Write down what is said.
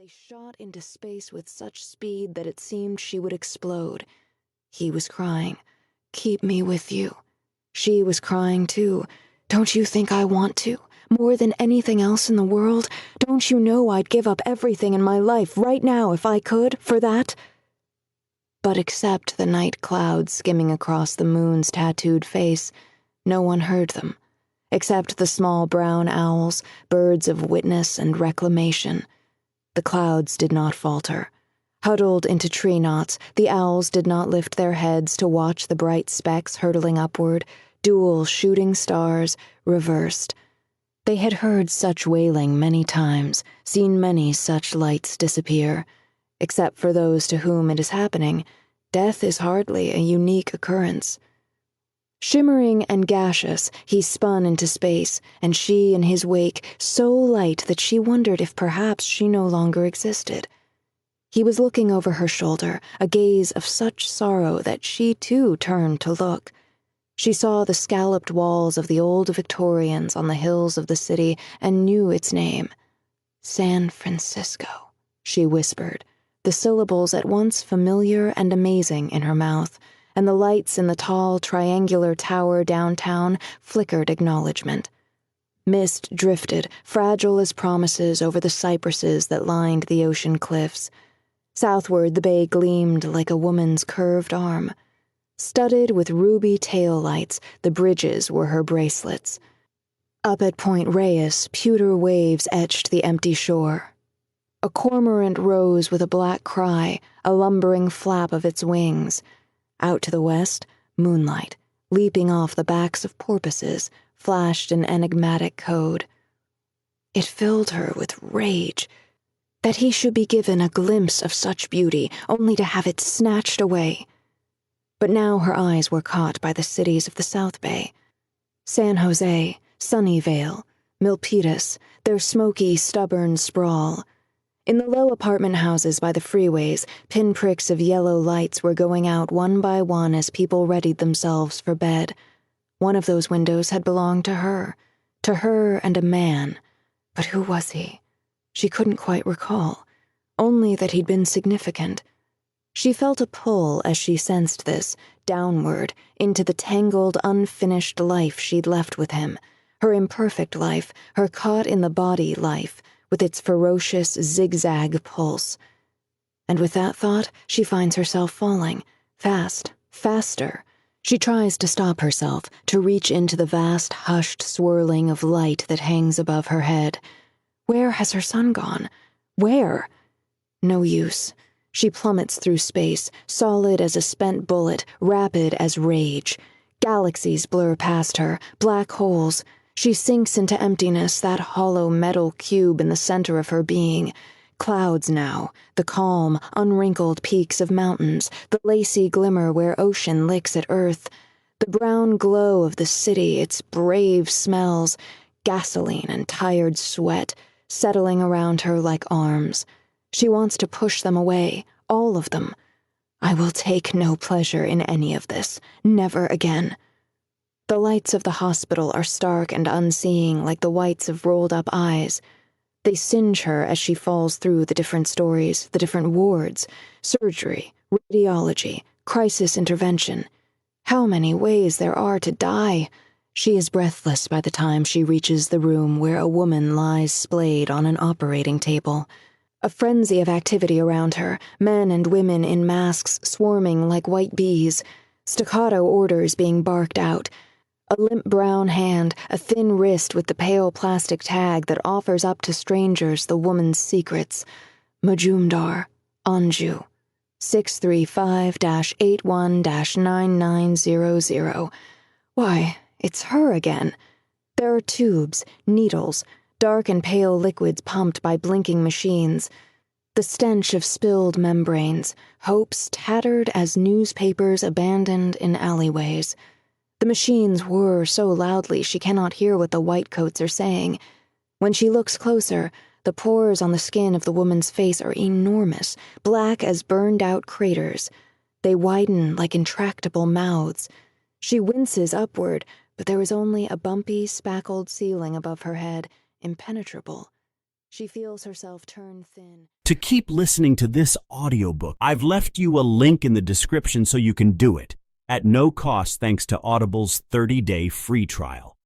They shot into space with such speed that it seemed she would explode. He was crying, "Keep me with you." She was crying too. "Don't you think I want to? More than anything else in the world? Don't you know I'd give up everything in my life right now if I could, for that?" But except the night clouds skimming across the moon's tattooed face, no one heard them, except the small brown owls, birds of witness and reclamation. The clouds did not falter. Huddled into tree knots, the owls did not lift their heads to watch the bright specks hurtling upward, dual shooting stars, reversed. They had heard such wailing many times, seen many such lights disappear. Except for those to whom it is happening, death is hardly a unique occurrence. Shimmering and gaseous, he spun into space, and she in his wake, so light that she wondered if perhaps she no longer existed. He was looking over her shoulder, a gaze of such sorrow that she too turned to look. She saw the scalloped walls of the old Victorians on the hills of the city and knew its name. "San Francisco," she whispered, the syllables at once familiar and amazing in her mouth, and the lights in the tall, triangular tower downtown flickered acknowledgement. Mist drifted, fragile as promises, over the cypresses that lined the ocean cliffs. Southward, the bay gleamed like a woman's curved arm. Studded with ruby tail lights, the bridges were her bracelets. Up at Point Reyes, pewter waves etched the empty shore. A cormorant rose with a black cry, a lumbering flap of its wings. Out to the west, moonlight, leaping off the backs of porpoises, flashed an enigmatic code. It filled her with rage that he should be given a glimpse of such beauty, only to have it snatched away. But now her eyes were caught by the cities of the South Bay. San Jose, Sunnyvale, Milpitas, their smoky, stubborn sprawl. In the low apartment houses by the freeways, pinpricks of yellow lights were going out one by one as people readied themselves for bed. One of those windows had belonged to her and a man. But who was he? She couldn't quite recall, only that he'd been significant. She felt a pull as she sensed this, downward, into the tangled, unfinished life she'd left with him, her imperfect life, her caught-in-the-body life, with its ferocious zigzag pulse. And with that thought, she finds herself falling, fast, faster. She tries to stop herself, to reach into the vast, hushed swirling of light that hangs above her head. Where has her son gone? Where? No use. She plummets through space, solid as a spent bullet, rapid as rage. Galaxies blur past her, black holes. She sinks into emptiness, that hollow metal cube in the center of her being. Clouds now, the calm, unwrinkled peaks of mountains, the lacy glimmer where ocean licks at earth, the brown glow of the city, its brave smells, gasoline and tired sweat, settling around her like arms. She wants to push them away, all of them. I will take no pleasure in any of this, never again. The lights of the hospital are stark and unseeing like the whites of rolled-up eyes. They singe her as she falls through the different stories, the different wards, surgery, radiology, crisis intervention. How many ways there are to die! She is breathless by the time she reaches the room where a woman lies splayed on an operating table. A frenzy of activity around her, men and women in masks swarming like white bees, staccato orders being barked out. A limp brown hand, a thin wrist with the pale plastic tag that offers up to strangers the woman's secrets. Majumdar, Anju, 635-81-9900. Why, it's her again. There are tubes, needles, dark and pale liquids pumped by blinking machines. The stench of spilled membranes, hopes tattered as newspapers abandoned in alleyways. The machines whir so loudly she cannot hear what the whitecoats are saying. When she looks closer, the pores on the skin of the woman's face are enormous, black as burned-out craters. They widen like intractable mouths. She winces upward, but there is only a bumpy, spackled ceiling above her head, impenetrable. She feels herself turn thin. To keep listening to this audiobook, I've left you a link in the description so you can do it, at no cost thanks to Audible's 30-day free trial.